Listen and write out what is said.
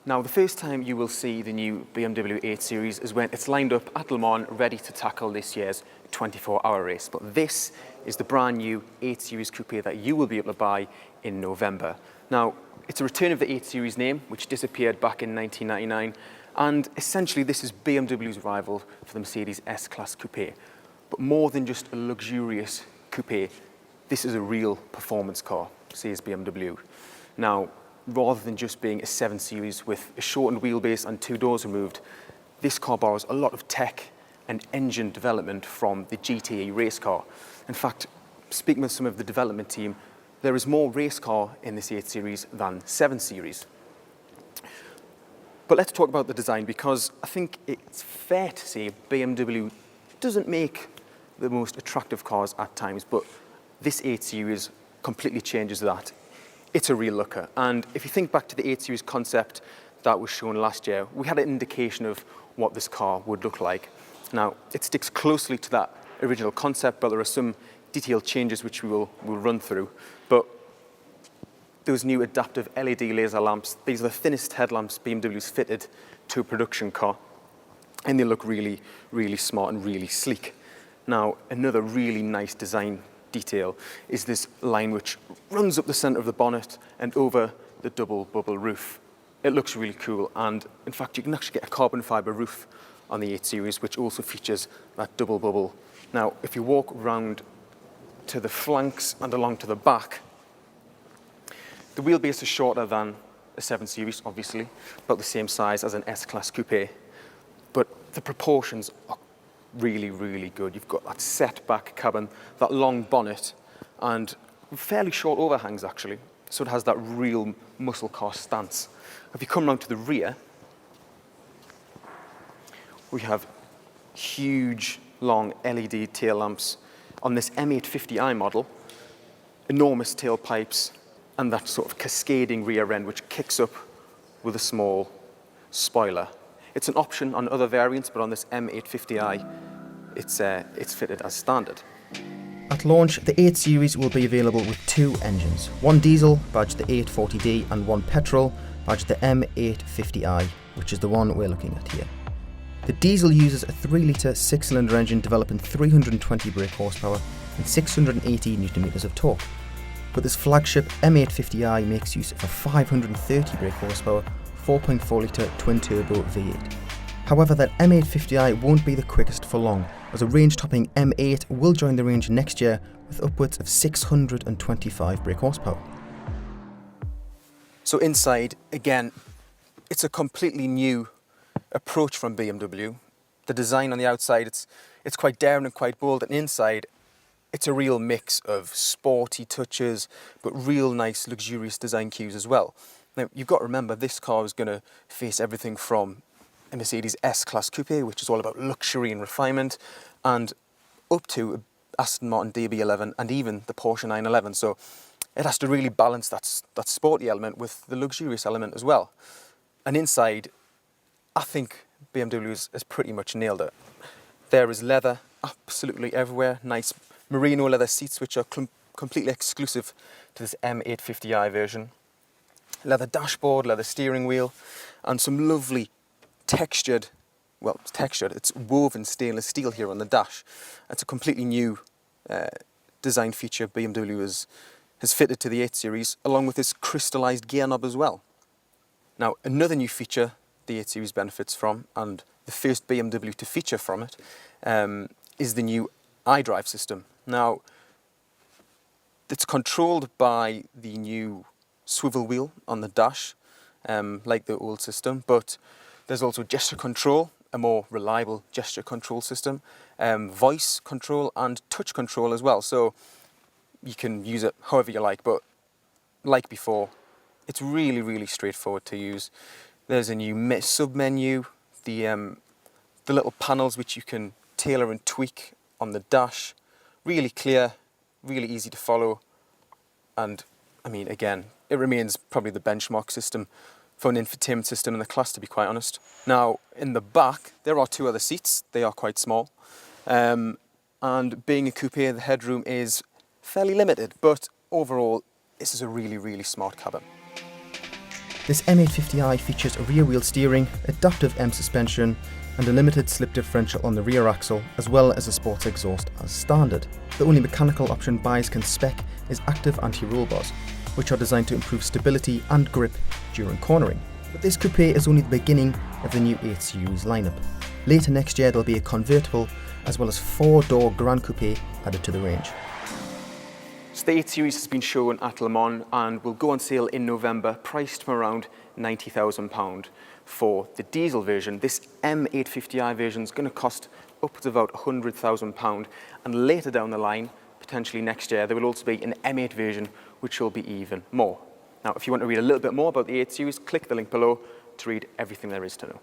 Now, the first time you will see the new BMW 8 Series is when it's lined up at Le Mans, ready to tackle this year's 24-hour race. But this is the brand new 8 Series Coupe that you will be able to buy in November. Now, it's a return of the 8 Series name, which disappeared back in 1999. And essentially, this is BMW's rival for the Mercedes S-Class Coupe. But more than just a luxurious coupe, this is a real performance car, says BMW. Now, rather than just being a 7 Series with a shortened wheelbase and 2 doors removed, this car borrows a lot of tech and engine development from the GTE race car. In fact, speaking with some of the development team, there is more race car in this 8 Series than 7 Series. But let's talk about the design, because I think it's fair to say BMW doesn't make the most attractive cars at times, but this 8 Series completely changes that. It's a real looker. And if you think back to the 8 Series concept that was shown last year, we had an indication of what this car would look like. Now, it sticks closely to that original concept, but there are some detailed changes which we'll run through. But those new adaptive LED laser lamps, these are the thinnest headlamps BMW's fitted to a production car, and they look really, really smart and really sleek. Now, another really nice design detail is this line which runs up the center of the bonnet and over the double bubble roof. It looks really cool, and in fact you can actually get a carbon fiber roof on the 8 Series, which also features that double bubble. Now, if you walk round to the flanks and along to the back, the wheelbase is shorter than a 7 Series, obviously, about the same size as an S-Class Coupe, but the proportions are really, really good. You've got that set back cabin, that long bonnet, and fairly short overhangs actually. So it has that real muscle car stance. If you come round to the rear, we have huge, long LED tail lamps on this M850i model, enormous tailpipes, and that sort of cascading rear end which kicks up with a small spoiler. It's an option on other variants, but on this M850i, it's fitted as standard. At launch, the 8 Series will be available with 2 engines, one diesel, badged the 840D, and one petrol, badged the M850i, which is the one we're looking at here. The diesel uses a 3-litre 6-cylinder engine developing 320 brake horsepower and 680 Nm of torque. But this flagship M850i makes use of a 530 brake horsepower, 4.4-litre twin-turbo V8. However, that M850i won't be the quickest for long, as a range-topping M8 will join the range next year with upwards of 625 brake horsepower. So inside, again, it's a completely new approach from BMW. The design on the outside, it's quite daring and quite bold, and inside, it's a real mix of sporty touches, but real nice, luxurious design cues as well. Now, you've got to remember, this car is going to face everything from a Mercedes S-Class Coupe, which is all about luxury and refinement, and up to Aston Martin DB11 and even the Porsche 911. So it has to really balance that sporty element with the luxurious element as well. And inside, I think BMW has pretty much nailed it. There is leather absolutely everywhere, nice merino leather seats which are completely exclusive to this M850i version. Leather dashboard, leather steering wheel, and some lovely textured, well, it's textured, it's woven stainless steel here on the dash. It's a completely new design feature BMW has fitted to the 8 Series, along with this crystallized gear knob as well. Now, another new feature the 8 Series benefits from, and the first BMW to feature from it, is the new iDrive system. Now, it's controlled by the new swivel wheel on the dash, like the old system, but there's also gesture control, a more reliable gesture control system, voice control and touch control as well. So you can use it however you like, but like before, it's really, really straightforward to use. There's a new sub-menu, the little panels which you can tailor and tweak on the dash. Really clear, really easy to follow, and I mean, again, it remains probably the benchmark system for an infotainment system in the class, to be quite honest. Now, in the back, there are 2 other seats. They are quite small. And being a coupe, the headroom is fairly limited, but overall, this is a really, really smart cabin. This M850i features a rear-wheel steering, adaptive M suspension, and a limited slip differential on the rear axle, as well as a sports exhaust as standard. The only mechanical option buyers can spec is active anti-roll bars, which are designed to improve stability and grip during cornering. But this coupe is only the beginning of the new 8 Series lineup. Later next year there'll be a convertible as well as 4-door Gran Coupe added to the range. So the 8 Series has been shown at Le Mans and will go on sale in November, priced from around £90,000 for the diesel version. This M850i version is going to cost upwards of about £100,000, and later down the line, potentially next year, there will also be an M8 version which will be even more. Now, if you want to read a little bit more about the 8 Series, click the link below to read everything there is to know.